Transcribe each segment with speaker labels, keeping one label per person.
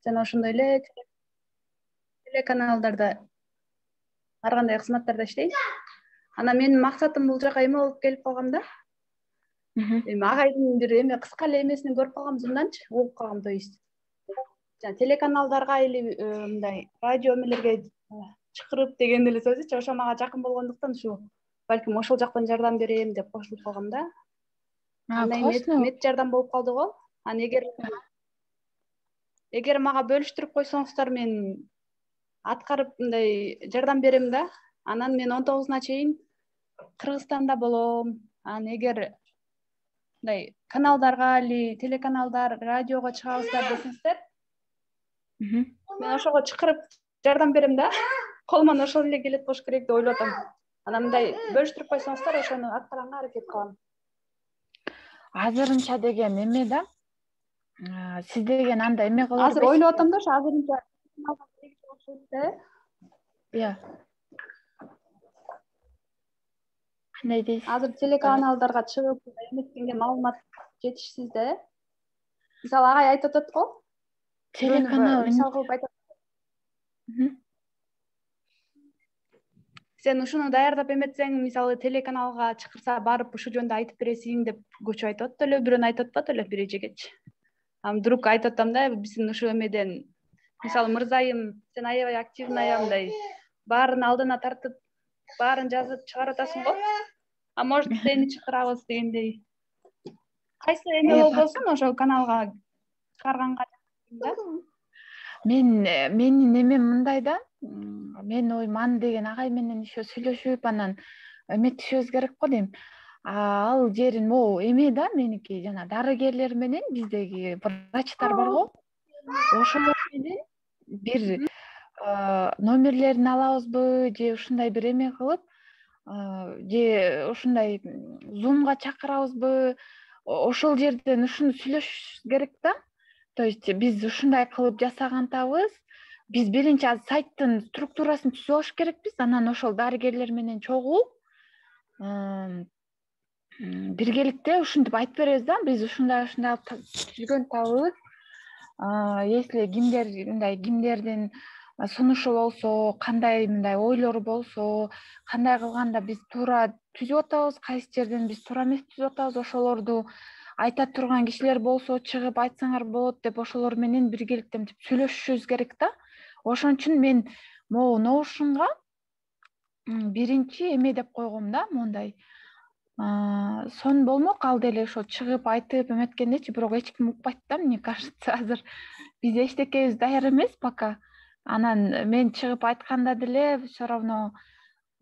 Speaker 1: жана ошондой эле телеканалдарда ар кандай кызматтарда иштейм. Анан менин максатым бул жака эме болуп келип калгам да. Эми агайдын бир эме кыска эле эмесин көрүп калгам, зумданчы угуп калгам, то есть жана телеканалдарга или мындай радио эмелерге чакырып деген эле сөзүчү, ошо мага жакын болгондуктан ушу балким ошол жактан жардам берем деп кошулуп калгам да. Андан кийин мед жардам болуп калды го. Анан эгер мага бөлүштүрүп койсоңуздар, мен аткарып мындай жардам берем да. Анан мен 19-на чейин Кыргызстанда болом. Анан эгер мындай каналдарга или телеканалдар, радиого чыгабыздар десеңиздер, мен ошого чакырып жардам берем да. Колуман ошол эле келет болуш керек деп ойлоп атам. Анан мындай бөлүштүрүп койсоңуздар, ошону аткаранга аракет кылам.
Speaker 2: Азырынча деген эме да. Сиз деген анда эме кылып
Speaker 1: Азыр ойлоп атам да, ошо азырынча
Speaker 2: кандай дейсиз?
Speaker 1: Азыр телеканалдарга чыгып эметкенге маалымат жетишсиз да. Мисалы агай айтып атат го.
Speaker 2: Телеканал
Speaker 1: мисал кылып айтат. Сен ушуну даярдап эметсең, мисалы телеканалга чакырса барып ушул жөнүндө айтып бересиң деп көчүп айтып атты эле, бирөөнү айтып атпады эле бир эжегечи. Анан вдруг айтып атам да, биздин ушу эмеден мисалы мырзайым, сен аябай активный мындай баарын алдына тартып, баарын жазып чыгарып атасың го. А может сени чакырабыз дегендей. Кайсы эме болбосун ошол каналга чыгарганга да.
Speaker 2: Менин эмем мындай да. Мен оюм аны деген агай менен еще сүйлөшүп, анан эметишибиз керек го дейм. Ал жерин могу эме да, меники жана дарыгерлер менен биздеги врачтар бар го. Ошолор менен бир номерлерин алабызбы, же ушундай бир эме кылып, же ушундай зумга чакырабызбы, ошол жерден ушуну сүйлөшүшүбүз керек да. То есть биз ушундай кылып жасагантабыз. Биз биринчи сайттын структурасын түзүп алыш керекпиз, анан ошол дарыгерлер менен чогулуп биргеликте ушинтип айтып беребиз да, биз ушундай түзгөн табыбыз. Если кимдердин сунушу болсо, кандай мындай ойлору болсо, кандай кылганда биз туура түзүп атабыз, кайсы жерден биз туура эмес түзүп атабыз, ошолорду айта турган кишилер болсо чыгып айтсаңар болот деп ошолор менен биргеликте мынтип сүйлөшүшүбүз керек да. Ошон үчүн мен могу Notion'га биринчи эме деп койгом да, мондай. Сон болмок, ал деле ошо чыгып айтып эметкендечи, бирок эч ким укпайт да, мне кажется, азыр биз эчтекебиз даяр эмес пока. Анан мен чыгып айтканда деле все равно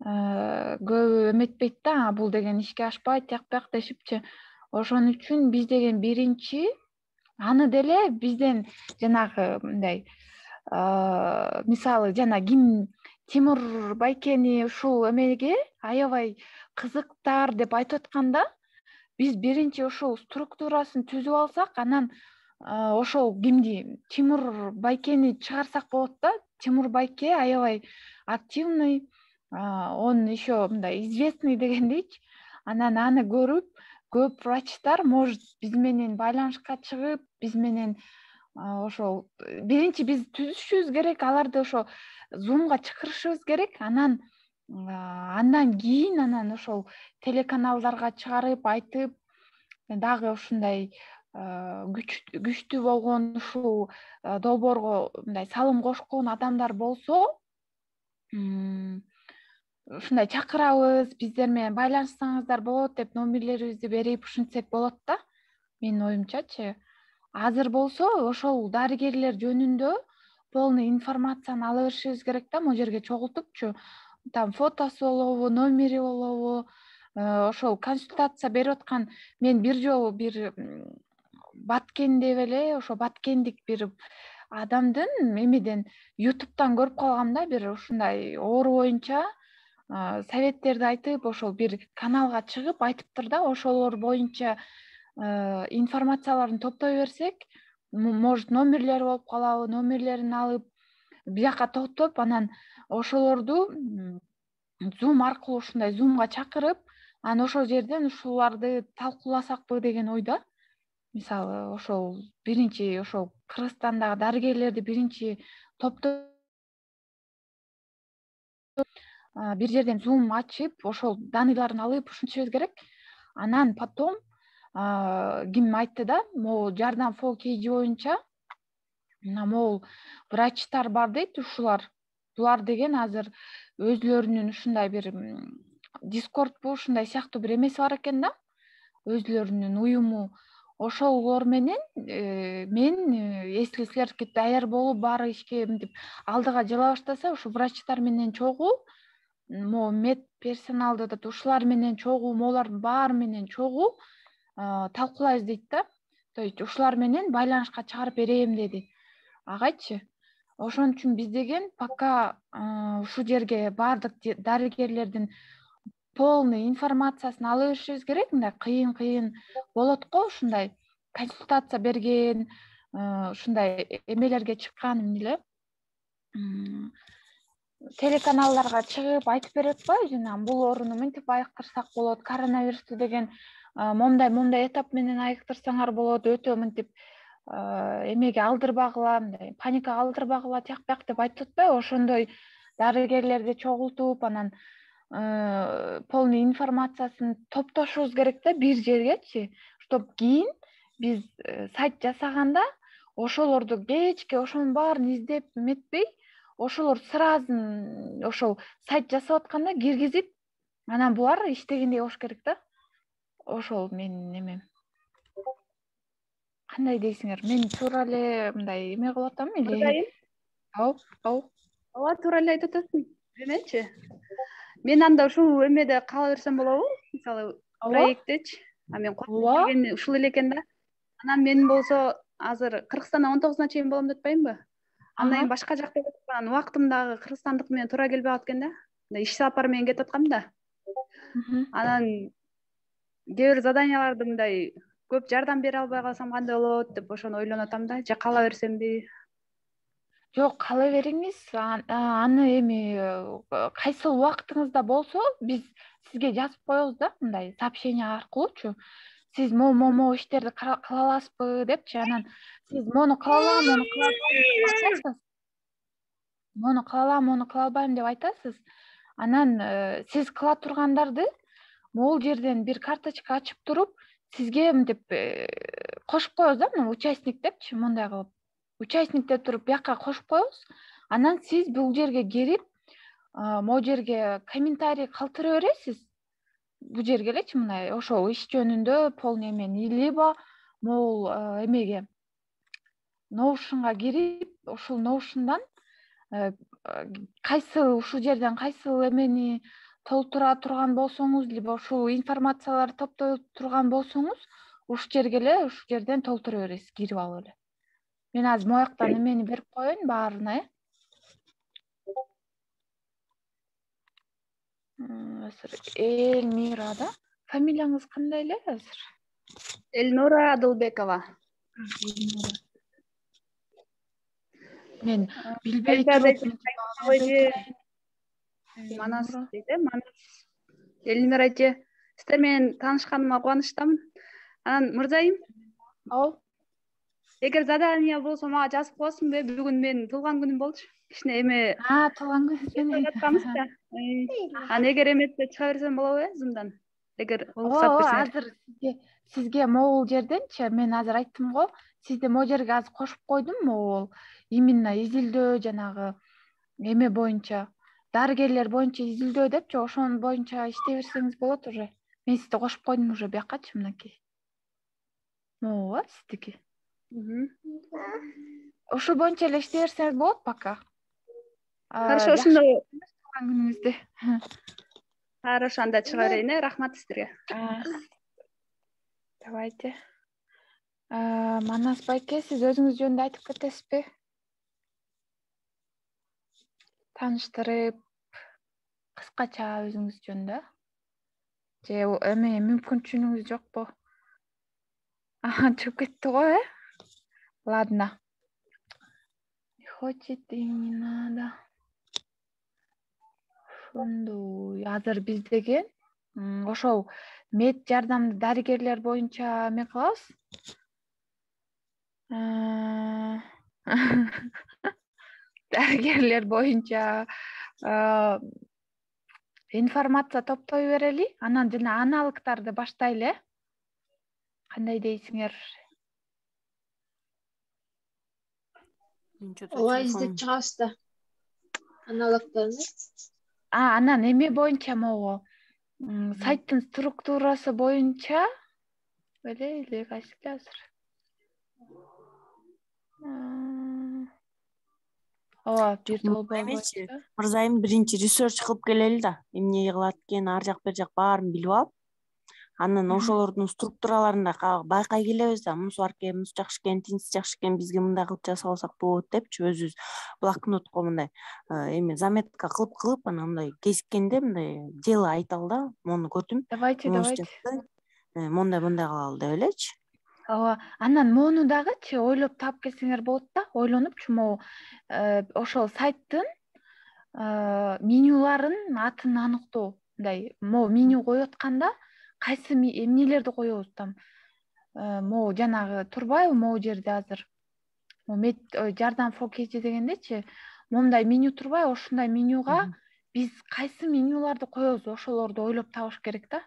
Speaker 2: көп эметпейт да, бул деген ишке ашпайт, тияк дешипчи. Ошон үчүн биз деген биринчи аны деле бизден жанагы мындай мисалы жана ким Тимур Байкени ушул эмеге аябай кызыктар деп айтып атканда, биз биринчи ошол структурасын түзүп алсак, анан ошол кимди Тимур Байкени чыгарсак болот да. Тимур Байке аябай активный, он еще мындай известный дегендейчи. Анан аны көрүп көп врачтар может биз менен байланышка чыгып, биз менен ошол биринчи биз түзүшүбүз керек, аларды ошо зумга чакырышыбыз керек. Андан кийин ошол телеканалдарга чыгарып айтып, дагы ушундай күчтүү болгон ушул долбоорго мындай салым кошкон адамдар болсо, ушундай чакырабыз, биздер менен байланышсаңыздар болот деп номерлерибизди берип ушинтсек болот да, менин оюмчачы. Азыр болсо ошол дарыгерлер жөнүндө полный информацияны ала беришибиз керек да, могу жерге чогултупчу. Там фотосу болобу, номери болобу, ошол консультация берип аткан. Мен бир жолу бир Баткен деп эле, ошо баткендик бир адамдын эмеден YouTube'дан көрүп калгам да, бир ушундай оору боюнча советтерди айтып, ошол бир каналга чыгып айтыптыр да, ошолор боюнча информацияларын топтой берсек, может номерлери болуп калабы, номерлерин алып бияка топтоп, анан ошолорду Zoom аркылуу ушундай Zoomга чакырып, анан ошол жерден ушуларды талкууласакпы деген ойдо. мисалы ошол биринчи ошол Кыргызстандагы дарыгерлерди биринчи топтоп бир жерден зум ачып ошол данныйларын алып ушинтишибиз керек. Анан потом ким айтты да, могу жардам фол кейжи боюнча могу врачтар бар дейт, ушулар. Булар деген азыр өзлөрүнүн ушундай бир дискордбу ушундай сыяктуу бир эмеси бар экен да, өзлөрүнүн уюму. Ошолор менен мен если силер даяр болуп баары ишке мынтип алдыга жыла баштаса, ушу врачтар менен чогуу, могу мед персоналды да ушулар менен чогуу, могулардын баары менен чогуу талкуулайбыз дейт да. То есть ушулар менен байланышка чыгарып берем деди. Агайчы. Ошон үчүн биз деген пока ушул жерге баардык дарыгерлердин полный информациясын ала беришибиз керек. Мындай кыйын болот го, ушундай консультация берген, ушундай эмелерге чыккан эмне эле телеканалдарга чыгып айтып берет го, жана бул ооруну мынтип айыктырсак болот, коронавирусту деген момундай этап менен айыктырсаңар болот, өтө мынтип эмеге алдырбагыла, мындай паникага алдырбагыла, тияк бияк деп айтып атпайбы? Ошондой дарыгерлерди чогултуп, анан полный информациясын топтошубуз керек да бир жергечи, чтоб кийин биз сайт жасаганда ошолорду кечке ошонун баарын издеп эметпей, ошолор сразу ошол сайт жасап атканда киргизип, анан булар иштегендей болуш керек да. Ошол менин эмем. Кандай дейсиңер? Мен туура эле мындай эме кылып атамбы эле?
Speaker 1: Ооба, туура эле айтып атасың. Эмечи? Мен анда ушул эмеде кала берсем болобу? Мисалы, проекттечи. Мен көргөнү ушул эле экен да. Анан мен болсо азыр Кыргызстанда 19-на чейин болом деп атпаймынбы? Андан кийин башка жакта кетип аткан убактым дагы кыргызстандык менен туура келбей калат экен да. Иш сапар менен кетип аткам да. Анан кээ бир заданияларды мындай көп жардам бере албай калсам кандай болот деп ошону ойлонуп атам да. Же кала берсемби?
Speaker 2: Жок, кала бериңиз. Аны эми кайсыл убактыңызда болсо биз сизге жазып коебуз да, мындай сообщение аркылуучу. Сиз могу иштерди кыла аласызбы депчи. Анан сиз мону кыла алам, мону кыла албайм. Мону кыла алам, мону кыла албайм деп айтасыз. Анан сиз кыла тургандарды могул жерден бир карточка ачып туруп, сизге мынтип кошуп коебуз да, участник депчи, мындай кылып. Участник деп туруп бияка кошуп коебуз. Анан сиз бул жерге кирип, могу жерге комментарий калтыра бересиз. Бул жерге элечи, мындай ошол иш жөнүндө полный эмени, либо могул эмеге Notion'га кирип, ошол Notion'дан кайсыл ушул жерден кайсыл эмени толтура турган болсоңуз, либо ушул информацияларды топтой турган болсоңуз, ушул жерге эле ушул жерден толтура бересиз, кирип алып эле. Мен азыр мояктан эмени берип коеюн баарына, азыр Эльмира да. Фамилияңыз кандай эле азыр?
Speaker 1: Эльнура Адылбекова.
Speaker 2: Мен билбей туруп
Speaker 1: Манас дейт, Манас. Эльмира эже, сиздер менен таанышканыма кубанычтамын. Анан Мырзайым, эгер задание болсо мага жазып коесуңбу? Бүгүн менин туулган күнүм болчу. Кичине эме
Speaker 2: туулган күнү
Speaker 1: атканбыз да. Анан эгер эметсе чыга берсем болобу, Zoom'дан? Эгер уруксат берсеңер.
Speaker 2: Азыр сизге могул жерденчи, мен азыр айттым го, сизди могу жерге азыр кошуп койдум, могул именно изилдөө жанагы эме боюнча, дарыгерлер боюнча изилдөө депчи, ошонун боюнча иштей берсеңиз болот уже. Мен сизди кошуп койдум уже биякачы, мынакей. Могуба сиздики? Ошол боюнча эле иштей берсеңиз болот пока.
Speaker 1: Хорошо, ошондо
Speaker 2: күнүңүздө.
Speaker 1: Хорошо, анда чыга берейин, рахмат сиздерге.
Speaker 2: Давайте. Манас байке, сиз өзүңүз жөнүндө айтып кетесизби? Тааныштырып, кыскача өзүңүз жөнүндө. Же эме мүмкүнчүлүгүңүз жокпу? Чыгып кетти го, Ладно. Не хочет и не надо. Азыр биз деген ошол мед жардамды дарыгерлер боюнча эме кылабыз. Дарыгерлер боюнча информация топтой берели, анан жана аналогдарды баштайлы. Кандай дейсиңер?
Speaker 3: Ооба, издеп чыгабыз да аналогдорун.
Speaker 2: Анан эме боюнча могу сайттын структурасы боюнча эле кайсыл азыр? Ооба, бир долбоор боюнча.
Speaker 4: Мырзайым биринчи ресерч кылып келели да, эмне кылат экен, ар жак бер жак баарын билип алып, анан ошолордун структураларында байкай келебиз да, мунусу бар экен, мунусу жакшы экен, тинтиси жакшы экен, бизге мындай кылып жасап алсак болот депчи, өзүбүз блокнотко мындай эме заметка кылып анан мындай кезиккенде мындай дело айталы да, мону көрдүм.
Speaker 2: Давайте.
Speaker 4: Мондай кылалы деп элечи.
Speaker 2: Ооба, анан мону дагычы ойлоп таап келсеңер болот да, ойлонупчу могу ошол сайттын менюларын атын аныктоо. Мындай могу меню коюп атканда кайсы эмнелерди коебуз там? Могу жанагы турбайбы могу жерде азыр? Жардам фокези дегендечи, момундай меню турбайбы? Ошондой менюга биз кайсы менюларды коебуз, ошолорду ойлоп табыш керек да.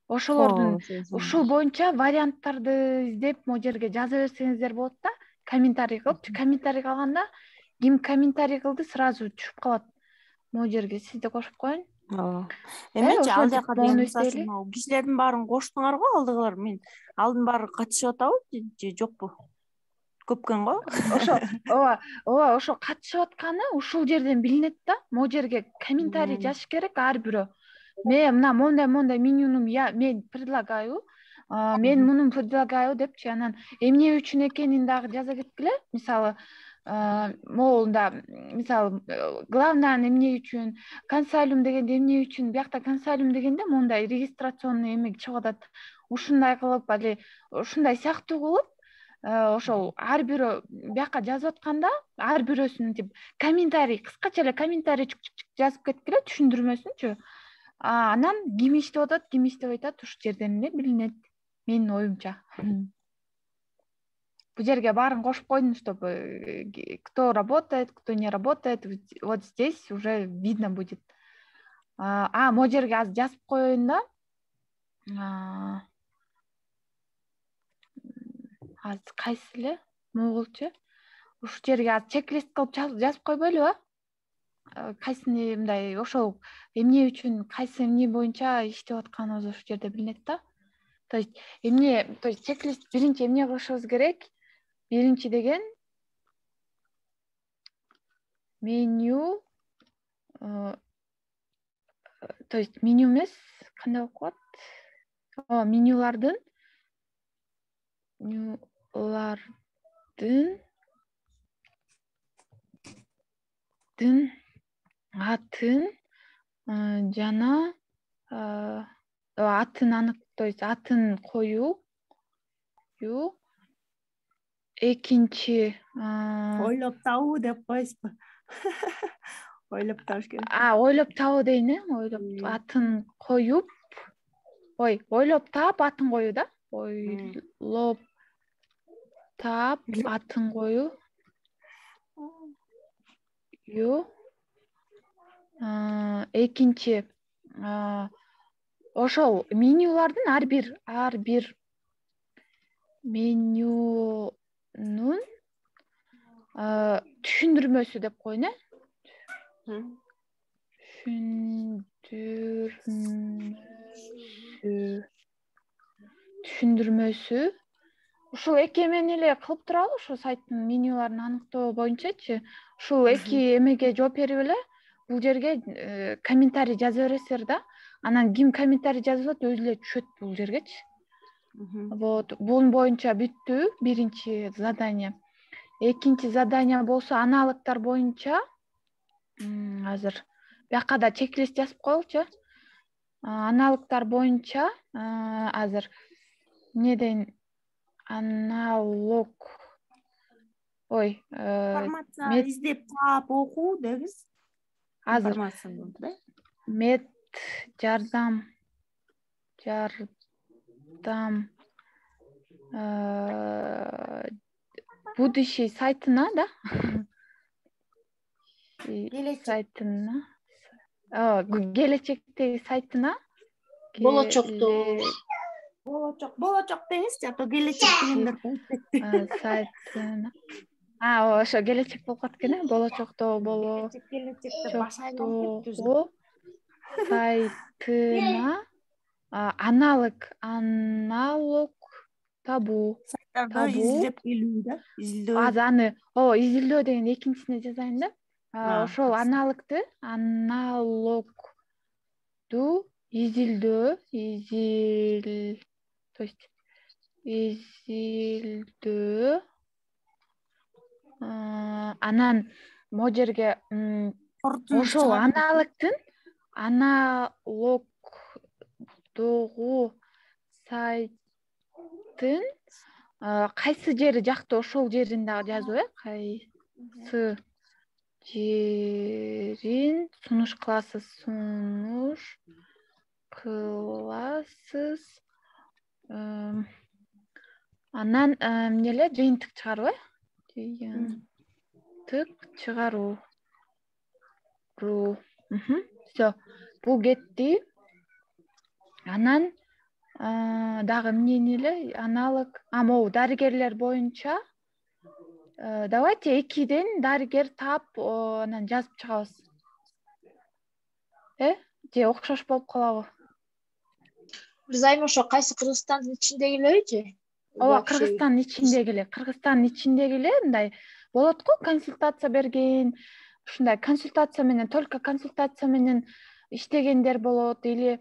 Speaker 2: Ошолордун ушул боюнча варианттарды издеп могу жерге жаза берсеңиздер болот да, комментарий кылып. Комментарий калганда ким комментарий кылды сразу түшүп калат. Могу жерге сизди кошуп коеюн.
Speaker 4: Эмечи ал жака кишилердин баарын коштуңар го, алдыгылар. Мен алдын баары катышып атабы же жокпу? Көпкөн го.
Speaker 2: Ооба, ошо катышып атканы ушул жерден билинет да. Могу жерге комментарий жазыш керек ар бирөө. Мен мына мондай менюну мен предлагаю, мен муну предлагаю депчи, анан эмне үчүн экенин дагы жаза кеткиле. Мисалы, могунда мисалы главный эмне үчүн, консалиум дегенде эмне үчүн, биякта консалиум дегенде мондай регистрационный эме чыгып атат. Ушундай кылып, али ушундай сыяктуу кылып, ошол ар бирөө бияка жазып атканда ар бирөөсүн тип комментарий, кыскача эле комментарий жазып кеткиле, түшүндүрмөсүнчү. Анан ким иштеп атат, ким иштебей атат, ушул жерден эле билинет, менин оюмча. Бул жерге баарын кошуп койдум, чтобы кто работает, кто не работает, вот здесь уже видно будет. Могу жерге азыр жазып коеюн да. Азыр кайсы эле могулчу? Ушул жерге азыр чек-лист кылып жазып койбойлубу? Кайсыны мындай ошол эмне үчүн, кайсы эмне боюнча иштеп атканыбыз ушул жерде билинет да. То есть чек-лист биринчи эмне кылышыбыз керек? Биринчи деген меню, то есть меню эмес, кандай болуп калат? Менюлардын атын жана атын то есть атын коюу. Экинчи
Speaker 4: ойлоп табуу деп коесузбу? Ойлоп табыш керек.
Speaker 2: Ойлоп табуу дейин, ойлоп атын коюп. Ойлоп таап атын коюу да. Ойлоп таап атын коюу. Экинчи ошол менюлардын ар бир менюнун түшүндүрмөсү деп коеюн, түшүндүрмөсү. Ушул эки эмени эле кылып туралы, ушул сайттын менюларын аныктоо боюнчачы. Ушул эки эмеге жооп берип эле бул жерге комментарий жаза бересиздер да. Анан ким комментарий жазып атат, өзү эле түшөт бул жергечи. Вот, бунун боюнча бүттү биринчи задание. Экинчи задание болсо аналогдор боюнча азыр бияка да чек-лист жазып коелучу. Аналогдор боюнча азыр эмне дейин, аналог
Speaker 4: информация издеп таап окуу дегиз.
Speaker 2: Азыр мет жардам будущий сайтына да
Speaker 4: Келечек.
Speaker 2: сайтына келечектеги сайтына
Speaker 4: болочок деңизчи, а то келечек дегендер коюп кетти.
Speaker 2: сайтына ошо келечек болуп калат экен болочокто
Speaker 4: Келечекте баш айланып кетти уже.
Speaker 2: сайтына аналог табуу
Speaker 4: Сайттарды изилдеп келүү да, изилдөө.
Speaker 2: азыр аны изилдөө деген экинчисине жазайын да. Ошол аналогду изилдөө то есть изилдөө анан могу жерге ошол аналогдогу сайттын кайсы жери жакты ошол жерин дагы жазып кайсы жерин сунуш кыласыз анан эмне эле жыйынтык чыгаруу все бул кетти. Анан дагы эмнени эле аналог могу дарыгерлер боюнча давайте 2ден дарыгер таап анан жазып чыгабыз. Же окшош болуп калабы?
Speaker 3: Биз айым ошо кайсы Кыргызстандын ичиндеги элеби?
Speaker 2: Ооба, Кыргызстандын ичиндеги эле мындай болот го, консультация берген, ушундай консультация менен, только консультация менен иштегендер болот или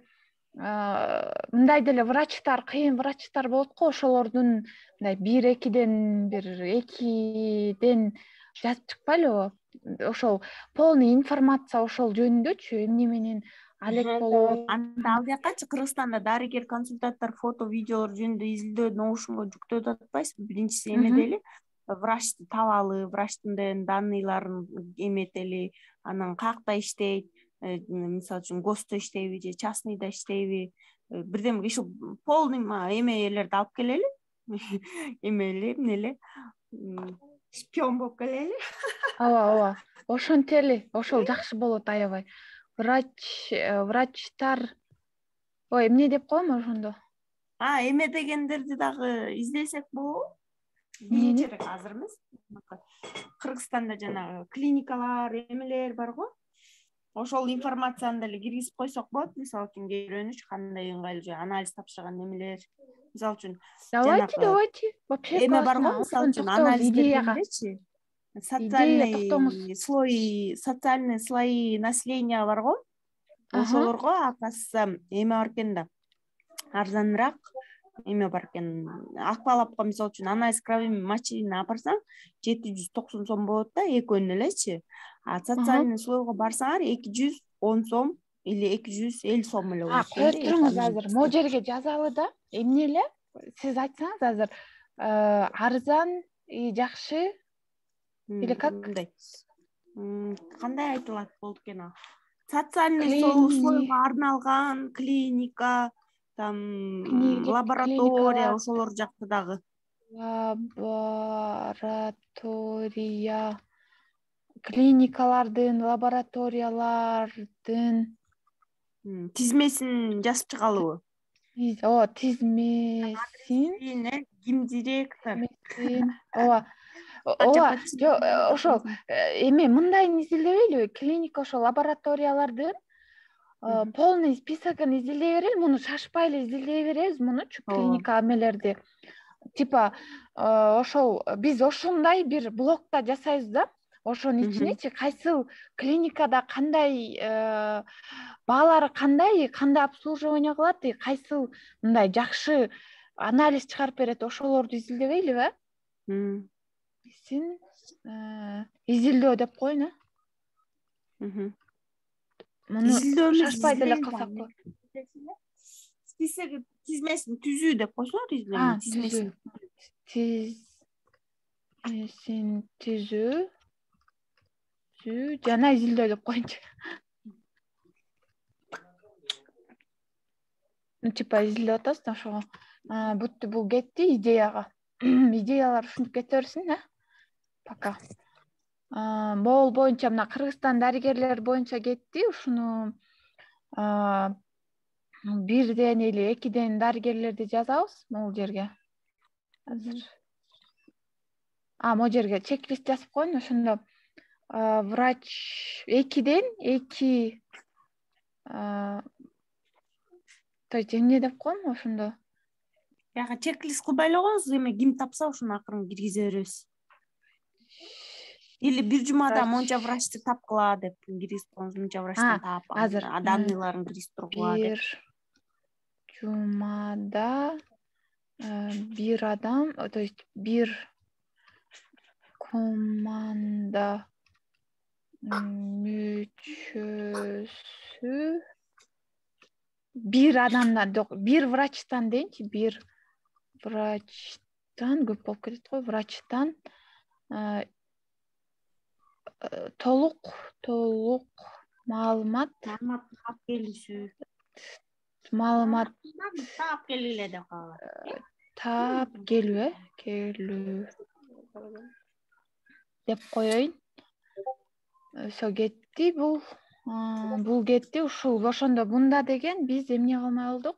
Speaker 2: мындай деле врачтар, кыйын врачтар болот го, ошолордун мындай 2ден жазып чыкпайлыбы? Ошол полный информация ошол жөнүндөчү, эмне менен алек болот.
Speaker 4: Анда ал жакачы Кыргызстанда дарыгер консультанттар фото, видеолор жөнүндө изилдөө ноушунга жүктөп атпайсызбы? Биринчиси эмеде эле врачты табалы, врачтын данныйларын эметели, анан каякта иштейт, мисалы үчүн госто иштейби же частныйда иштейби, бирдемеге ушу полный эмелерди алып келели. Эмне эле шпион болуп келели.
Speaker 2: Ооба. Ошентели, ошол жакшы болот аябай. Врачтар эмне деп коем ошондо?
Speaker 4: Эме дегендерди дагы издесек болобу? Кийинчерээк, азыр эмес. Кыргызстанда жанагы клиникалар, эмелер бар го. Ошол информацияны деле киргизип койсок болот. Мисалы үчүн көрүнүш кандай ыңгайлуу анализ тапшырган эмелер. Мисалы үчүн
Speaker 2: давайте. Вообще
Speaker 4: эме бар го, мисалы үчүн анализ бергендечи. Социальный слои населения бар го. Ошолорго акасы эме бар экен да. Арзаныраак эме бар экен. Акбалапка мисалы үчүн анализ крови мочени апарсаң 790 сом болот да, экөөнүн элечи. Социальный слойго барсаңар 210 сом или 250 сом эле болот.
Speaker 2: Коюп туруңуз азыр. Могу жерге жазалы да. Эмне эле? Сиз айтсаңыз азыр арзан, жакшы или как?
Speaker 4: Кандай айтылат болот экен? Социальный слойго арналган клиника, там лаборатория, ошолор жакты дагы.
Speaker 2: Лаборатория, клиникалардын, лабораториялардын
Speaker 4: тизмесин жазып чыгалыбы?
Speaker 2: Тизмесин,
Speaker 4: ким директор?
Speaker 2: ооба, ошол эме мындайын изилдебейлиби? Клиника ошол лабораториялардын полный списогун изилдей берели, муну шашпай эле изилдей беребиз, мунучу клиника эмелерди. Типа ошол биз ошондой бир блокта жасайбыз да. Ошонун ичинечи кайсыл клиникада кандай баалары кандай обслуживание кылат, кайсыл мындай жакшы анализ чыгарып берет, ошолорду изилдебейлиби? Син изилдөө деп коеюн, Муну шашпай деле кылсак болот.
Speaker 4: Список тизмесин түзүү деп койсоңор, изилдөө.
Speaker 2: Тизмесин түзүү жана изилдөө деп коеюнчу. Типа изилдеп атасыз да ошого. Бул кетти идеяга. Идеялар ушинтип кете берсин, Пока. Моол боюнча мына Кыргызстан дарыгерлер боюнча кетти. Ушуну бирден эле экиден дарыгерлерди жазабыз могул жерге. Азыр. Могул жерге чек-лист жазып коеюн, ошондо врач 2ден 2 то есть эмне деп коем ошондо.
Speaker 4: Яга чек-лист кылбай эле коюңуз, эми ким тапса ошону акырын киргизе беребиз. Или бир жумада монча врачты тапкыла деп киргизип коюңуз, монча врачтан таап,
Speaker 2: азыр
Speaker 4: данныйларын киргизтиргыла деп.
Speaker 2: Бир жумада бир адам, то есть бир команда мүчөсү бир адамдан, жок, бир врачтан дейинчи, бир врачтан көп болуп кетет го, врачтан толук маалымат
Speaker 4: Таап келишүү.
Speaker 2: маалымат
Speaker 4: Таап келиле деп калат.
Speaker 2: таап келүү деп коеюн. Ошо кетти, бул кетти. Ушул ошондо мында деген биз эмне кылмай болдук?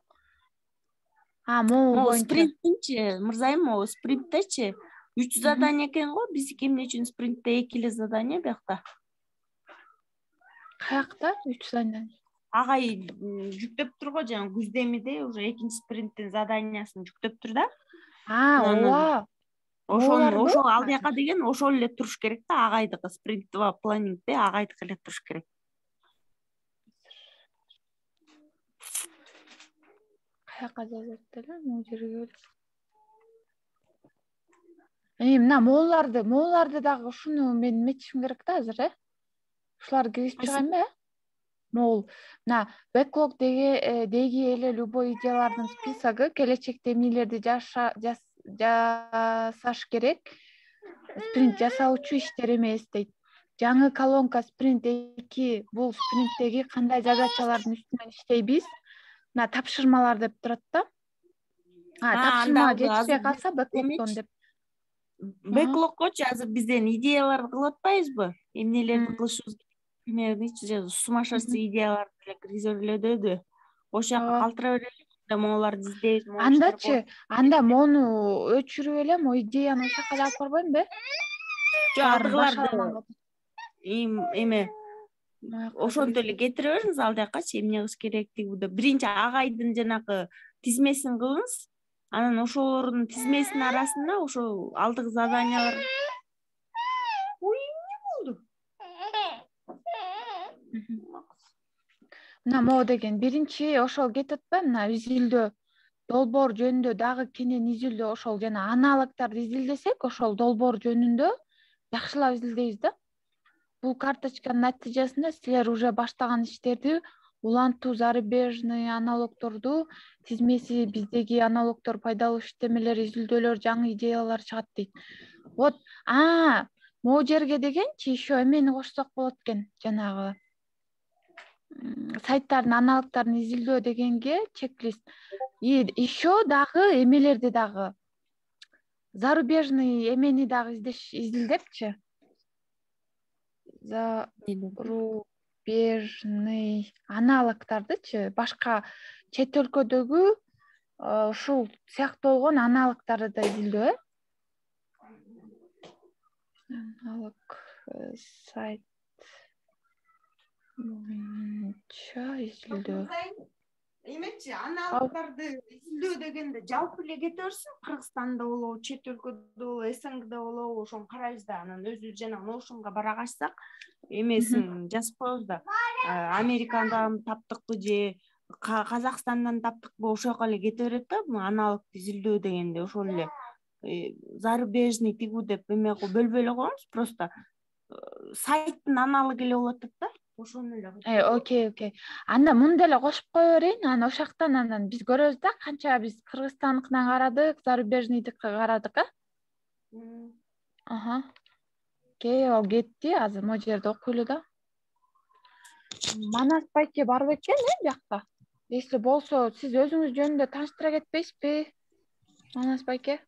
Speaker 2: Могул боюнча
Speaker 4: спринттинчи, мырзайым, могу спринттечи 3 задание экен го, биздики эмне үчүн спринтте 2 эле задание биякта?
Speaker 2: Каякта 3 задание?
Speaker 4: Агай жүктөптүр го, жана Күздемиде уже экинчи спринттин заданиясын жүктөптүр да.
Speaker 2: Ооба.
Speaker 4: Ошол ал жака деген ошол эле туруш керек да, агайдыкы спринтова планингде агайдыкы эле туруш керек.
Speaker 2: Каяка жазат эле, могу жерге. Мына моуларды дагы ушуну мен эметишим керек да азыр, Ушуларды киргизип чыгайынбы? Могул. Мына бэклог деги эле любой идеялардын списогу, келечекте эмнелерди жасаш керек. Спринт жасаучу иштер эмес дейт. Жаңы колонка спринт 2, бул спринттеги кандай задачалардын үстүнөн иштейбиз? Мына тапшырмалар деп турат да. Тапшырма жетишпей калса бэклогдон деп.
Speaker 4: Бэклоггочу азыр бизден идеяларды кылып атпайбызбы? Эмнелерди кылышыбыз керек? Сумасшедший идеяларды деле киргизе берилет. Ошол жака калтыра берели, моуларды издейбиз.
Speaker 2: Анда мону өчүрүп эле, мо идеяны ошол жака алып барбаймынбы?
Speaker 4: Жок, алдыгыларды эме ошонтип эле кетире бериңиз ал жакачы, эмне кылыш керектиги. Биринчи агайдын жанагы тизмесин кылыңыз. Анан ошолордун тизмесинин арасында ошол алдыгы заданиялар. Эмне болду?
Speaker 2: Мына могу деген биринчи ошол кетип атпайбы? Мына изилдөө, долбоор жөнүндө дагы кенен изилдөө, ошол жана аналогдорду изилдесек, ошол долбоор жөнүндө жакшылап изилдейбиз да. Бул карточканын натыйжасында силер уже баштаган иштерди, улантуу зарубежный аналогдорду, тизмеси биздеги аналогдор пайдалуу иштемелер, изилдөөлөр, жаңы идеялар чыгат дейт. Вот, могу жерге дегенчи еще эмени кошсок болот экен, жанагы сайттардын аналогдорун изилдөө дегенге чек-лист. Еще дагы эмелерди дагы зарубежный эмени дагы изилдепчи. Зарубежный аналогдордучу, башка чет өлкөдөгү ушул сыяктуу болгон аналогдорду да изилдөө. Аналог сайт боюнча изилдөө.
Speaker 4: Эметчи, аналогдорду изилдөө дегенде жалпы эле кете берсин, Кыргызстанда болобу, чет өлкөдө болобу, СНГда болобу, ошону карайбыз да, анан өзүбүз жана Notion'га бара качсак, эмесин жазып коебуз да. Америкадан таптыкпы же Казакстандан таптыкпы, ошол жака эле кете берет да, аналогду изилдөө дегенде ошол эле зарубежный тигүү деп эме бөлбөй эле коебуз, просто сайттын аналогу эле болуп атат да. Ошону эле.
Speaker 2: Окей. Анда муну деле кошуп кое берейин, анан ошол жактан анан биз көрөбүз да, канча биз Кыргызстандыкынан карадык, зарубежныйдыкы карадык, Окей, ал кетти, азыр могу жерде окуйлу да. Манас байке бар бекен, биякта? Если болсо, сиз өзүңүз жөнүндө тааныштыра кетпейсизби, Манас байке?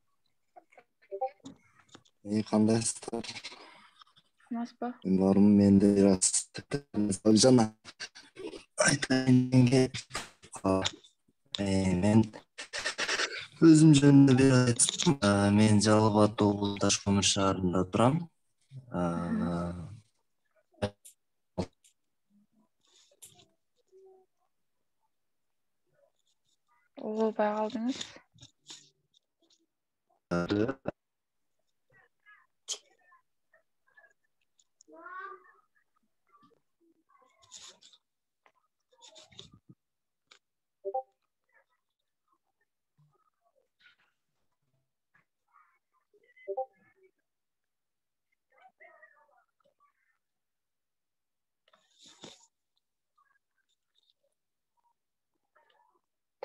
Speaker 5: Кандайсыздар?
Speaker 2: Амаспы?
Speaker 5: Норм, мен де biraz Жана айтайын дегенге мен өзүм жөнүндө бир айтсам, мен Жалал Абад облусу Таш көмүр шаарында турам.
Speaker 2: Угулбай калдыңыз.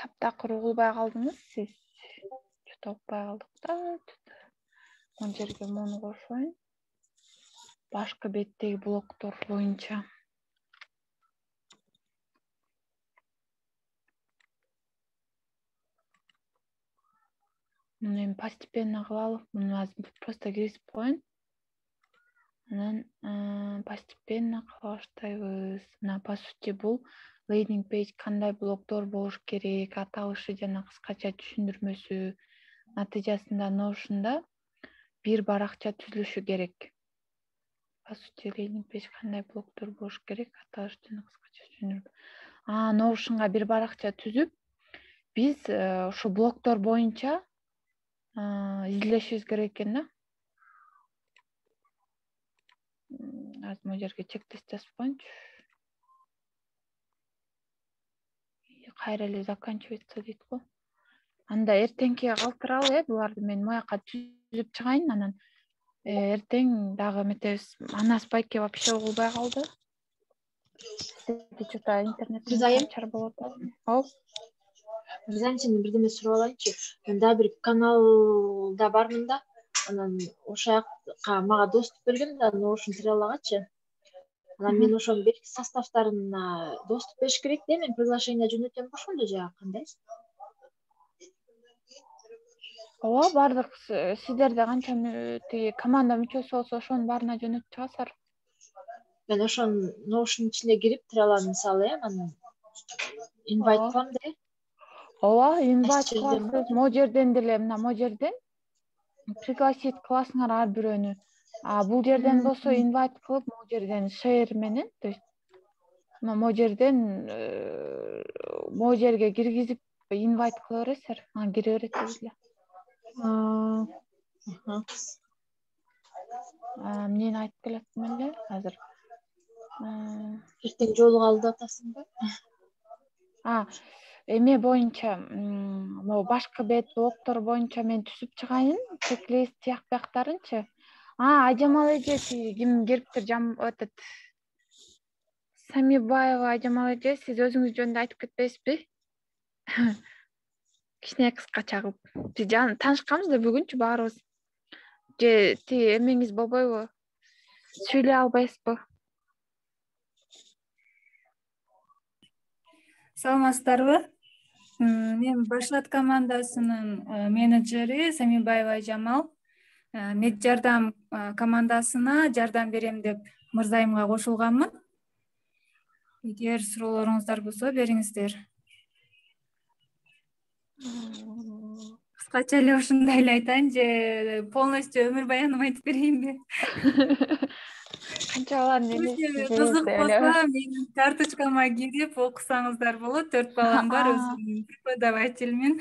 Speaker 2: Таптакыр угулбай калдыңыз сиз. Чутоппай калдык да. Мына жерге муну кошоюн. Башкы беттеги блоктор боюнча. Муну эми постепенно кылалы. Муну азыр просто киргизип коеюн. Анан постепенно кыла баштайбыз. Мына по сути бул лендинг пейдж кандай блоктор болуш керек, аталышы жана кыскача түшүндүрмөсү. Натыйжасында Notion'да бир баракча түзүлүшү керек. По сути лендинг пейдж кандай блоктор болуш керек, аталышы жана кыскача түшүндүрмө. Notion'га бир баракча түзүп, биз ушу блоктор боюнча изилешибиз керек экен да. Азыр могу жерге чек-тест жазып коеюнчу. Кайра эле заканчивается дейт го. Анда эртеңкиге калтыралы, буларды мен мояка түзүп чыгайын, анан эртең дагы метебиз. Манас байке вообще угулбай калды. Что-то интернет начар болуп атат. Оп.
Speaker 3: Сенен бирдеме сурап алайынчы. Мен дагы бир каналда бармын да. Анан ошол жака мага доступ берген да, Notion триалагачы. Анан мен ошонун берки составтарына доступ бериш керек да, мен приглашение жөнөтөм ошондо же кандай?
Speaker 2: Ооба, бардык сиздерде канча тиги команда мүчөсү болсо ошонун баарына жөнөтүп чыгасыздар.
Speaker 3: Мен ошонун Notion ичине кирип триаланы мисалы, анан invite кылам да.
Speaker 2: Ооба, invite кыласыз. Могу жерден деле, мына могу жерден пригласить кыласыңар ар бирөөнү. Бул жерден болсо invite кылып, могу жерден share менен, то есть могу жерден могу жерге киргизип invite кыла бересиздер. Анан кире берет эле. Эмнени айтып келаттым эле азыр?
Speaker 3: Эртең жолугалды атасыңбы?
Speaker 2: Эме боюнча, могу башкы бет блоктор боюнча мен түзүп чыгайын, чек-лист тияк бияктарынчы. Айжамал эже ким кириптир, этот Самибаева Айжамал эже, сиз өзүңүз жөнүндө айтып кетпейсизби? Кичине кыскача кылып. Биз таанышканбыз да бүгүнчү баарыбыз. Же тиги эмеңиз болбойбу? Сүйлөй албайсызбы?
Speaker 6: Саламатсыздарбы? Мен Башлат командасынын менеджери Самибаева Айжамал. Мед жардам командасына жардам берем деп мырзайымга кошулганмын. Эгер суроолоруңуздар болсо бериңиздер. Кыскача эле ушундай эле айтайын же полностью өмүр баянымды айтып берейинби?
Speaker 2: Канчаларын элестип
Speaker 6: Кызык болсо менин карточкама кирип окусаңыздар болот. 4 балам бар, өзүм преподавательмин.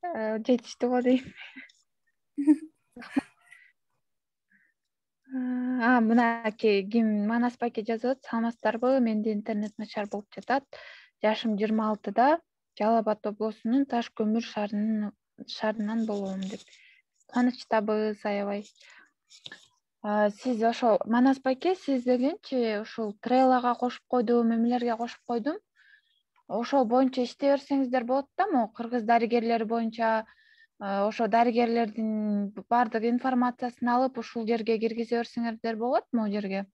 Speaker 2: Жетиштүү го дейм. Мынакей ким Манас байке жазып атат. Саламатсыздарбы? Менде интернет начар болуп жатат. Жашым 26-да, Жалал Абад облусунун Таш көмүр шаарынан болом деп. Кубанычтабыз аябай. Сиз ошол Манас байке, сиз дегенчи ушул Trello'га кошуп койдум, эмелерге кошуп койдум. Ошол боюнча иштей берсеңиздер болот да, могу кыргыз дарыгерлери боюнча ошо дарыгерлердин баардык информациясын алып, ушул жерге киргизе берсеңердер болот, могу жерге.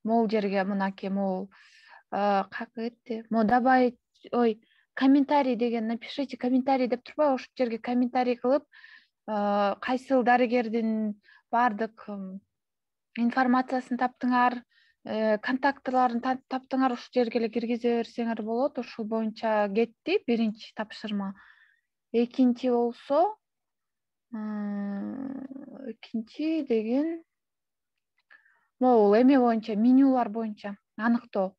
Speaker 2: Могу жерге мынакей, могу как это? Могу добавить, комментарий деген, напишите комментарий деп турбайбы, ошол жерге комментарий кылып, кайсыл дарыгердин баардык информациясын таптыңар, контактыларын таптыңар, ушул жерге эле киргизе берсеңер болот. Ушул боюнча кетти биринчи тапшырма. Экинчи болсо, экинчи деген могул эме боюнча, менюлар боюнча аныктоо.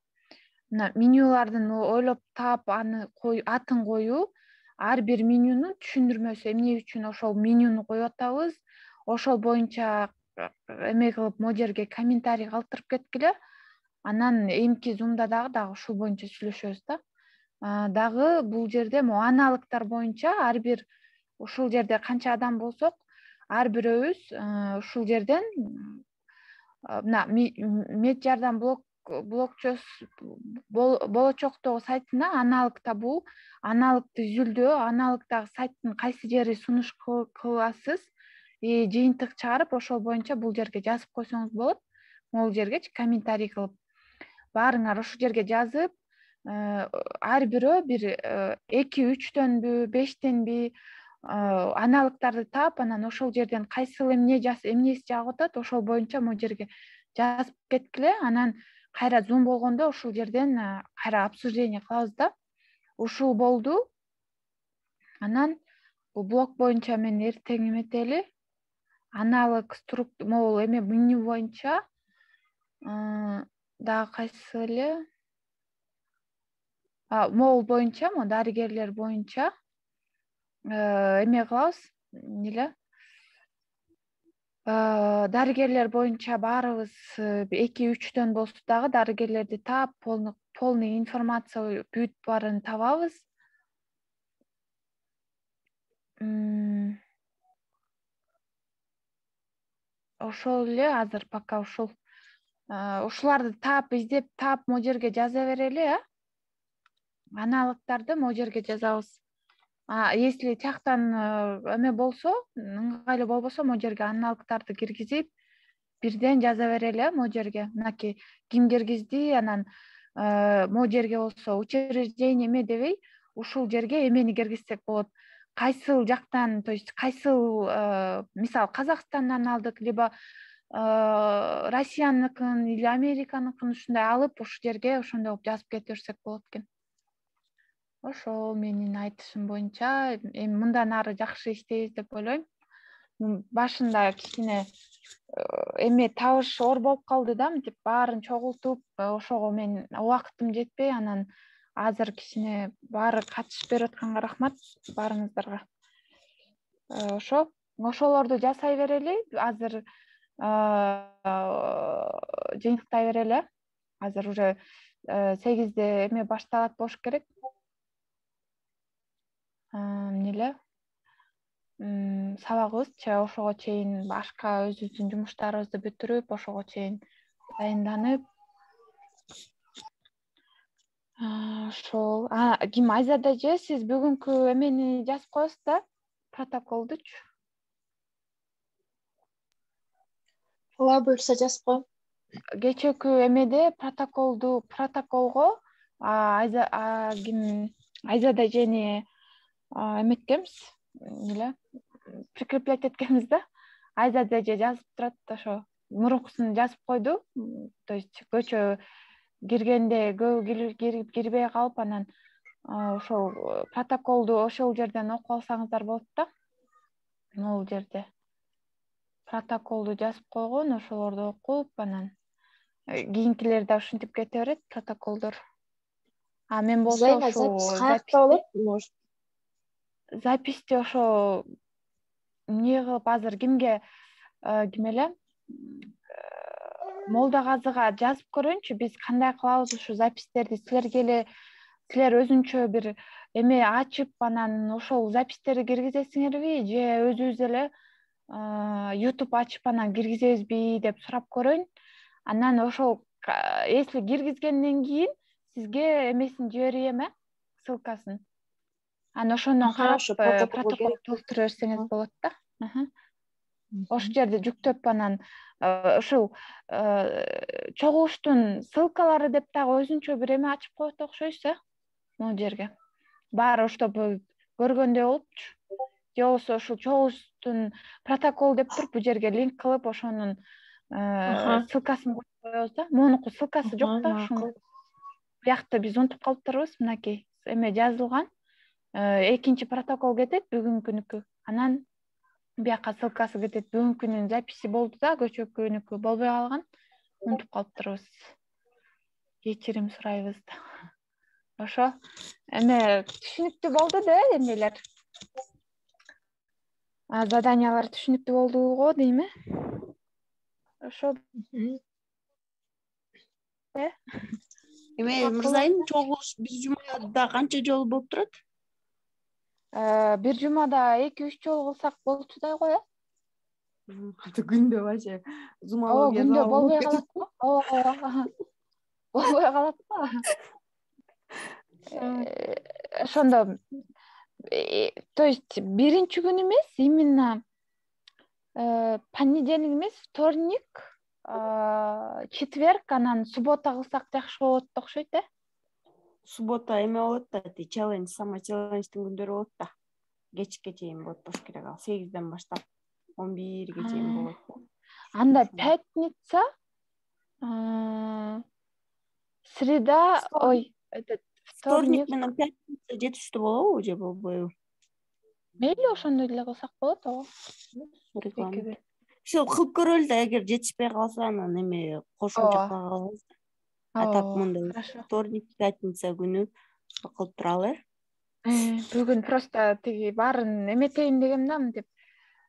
Speaker 2: Мына менюлардын ойлоп таап, аны атын коюу, ар бир менюнун түшүндүрмөсү, эмне үчүн ошол менюну коюп атабыз, ошол боюнча эме кылып могу жерге комментарий калтырып кеткиле. Анан эмки зумда дагы ушул боюнча сүйлөшөбүз да. Дагы бул жерде могу аналогтор боюнча ар бир ушул жерде канча адам болсок, ар бирөөбүз ушул жерден мына мед жардам болочоктогу сайтына аналог табуу, аналогду изилдөө, аналогдагы сайттын кайсы жери сунуш кыласыз, жыйынтык чыгарып, ошол боюнча бул жерге жазып койсоңуз болот. Могул жергечи комментарий кылып баарыңар ошол жерге жазып, ар бирөө бир 2-3төнбү, 5тенби аналогдорду таап, анан ошол жерден кайсыл эмнеси жагып атат, ошол боюнча могу жерге жазып кеткиле. Анан кайра зум болгондо ушул жерден кайра обсуждение кылабыз да. Ушул болду. Анан бул блок боюнча мен эртең эметели, аналог могул эме меню боюнча дагы кайсы эле могул боюнча, могу дарыгерлер боюнча эме кылабыз, эле дарыгерлер боюнча баарыбыз 2-3төн болсо дагы дарыгерлерди таап, полный информация бүт баарын табабыз. Ошол эле азыр пока ушул. Ушуларды таап, издеп таап могу жерге жаза берели, аналогдорду могу жерге жазабыз. Если тияктан эме болсо, ыңгайлуу болбосо, могу жерге аналогдорду киргизип, бирден жаза берели, могу жерге. Мынакей ким киргизди, анан могу жерге болсо учреждение эме дебей, ушул жерге эмени киргизсек болот. Кайсыл жактан, то есть кайсыл, мисалы Казакстандан алдык, либо Россияныкын или Американыкын ушундай алып, ушул жерге ошондой кылып жазып кете берсек болот экен. Ошол менин айтышым боюнча, эми мындан ары жакшы иштейбиз деп ойлойм. Башында кичине эме табыш оор болуп калды да, мынтип баарын чогултуп, ошого мен убакытым жетпей, анан азыр кичине баары катышып берип атканга рахмат баарыңыздарга. Ошолорду жасай берели, азыр жыйынтыктай берели. Азыр уже 8-де эме башталат болуш керек. Эмне сабагыбызчы, ошого чейин башка өзүбүздүн жумуштарыбызды бүтүрүп, ошого чейин дайынданып. Ошол. Ким, Айзада же, сиз бүгүнкү эмени жазып коесуз да, протоколдучу?
Speaker 3: Ооба, буюрса жазып коем.
Speaker 2: Кечээкү эмеде протоколго Айзада жени эметкенбиз, прикреплять эткенбиз да. Айзада же жазып турат, ошо мурункусун жазып койду. То есть көчө киргенде көп кирбей калып, анан ошол протоколду ошол жерден окуп алсаңыздар болот да. Могул жерде протоколду жазып койгон, ошолорду окуп, анан кийинкилер да ушинтип кете берет, протоколдор. Мен болсо ошол
Speaker 3: каякта болот, может?
Speaker 2: Записти ошо эмне кылып азыр кимге, ким эле Молдагазыга жазып көрөйүнчү, биз кандай кылабыз ушу запистерди, силер өзүнчө бир эме ачып, анан ошол запистерди киргизесиңерби, же өзүбүз эле YouTube ачып анан киргизебизби деп сурап көрөйүн. Анан ошол если киргизгенден кийин сизге эмесин жиберейм, ссылкасын. Анан ошондон карап протокол толтура берсеңиз болот да. Ошол жерде жүктөп, анан ушул чогулуштун ссылкалары деп дагы өзүнчө бир эме ачып коет окшойсуз, могу жерге. Баары оштоп көргөндөй болупчу. же болбосо ушул чогулуштун протокол деп туруп бул жерге линк кылып ошонун ссылкасын коюп коебуз да. Монуку ссылкасы жок да ушунун. Биякта биз унутуп калыптырбыз, мынакей эме жазылган. Экинчи протокол кетет бүгүнкүнүкү. Анан бияка ссылкасы кетет. Бүгүнкүнүн записи болду да, көчөкүнүкү болбой калган. Унутуп калыптырбыз. Кечирим сурайбыз да. Ошо эме түшүнүктүү болду да эмелер. Заданиялар түшүнүктүү болдуго дейм э. Ошо
Speaker 4: Эме мырзайым чогулуш бир жумада канча жолу болуп турат?
Speaker 2: Бир жумада 2-3 жолу кылсак болчудай го, э?
Speaker 4: Күндө вообще
Speaker 2: Зумология күндө болбой калат го. Болбой калат го. Ошондо то есть биринчи күнү эмес, именно понедельник эмес, вторник, четверг, анан суббота кылсак жакшы болот да окшойт, э?
Speaker 4: Суббота эме болот да, челлендж, сама челлендждин күндөрү болот да. Кечке чейин болот болуш керек, ал 8ден баштап 11ге чейин болот.
Speaker 2: Анда пятница, среда, ой, этот
Speaker 4: вторник менен пятница жетиштүү болобу же болбойбу?
Speaker 2: Мейли ошондой эле кылсак болот, ооба.
Speaker 4: Ошо кылып көрөлү да, эгер жетишпей калса анан эме кошумча кылабыз. Атап мындай вторник, пятница күнү кылып туралы, э?
Speaker 2: Бүгүн просто тиги баарын эметейин дегем да, мынтип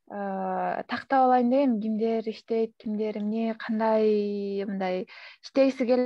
Speaker 2: тактап алайын дегем, кимдер иштейт, кимдер эмне, кандай мындай иштегиси келет.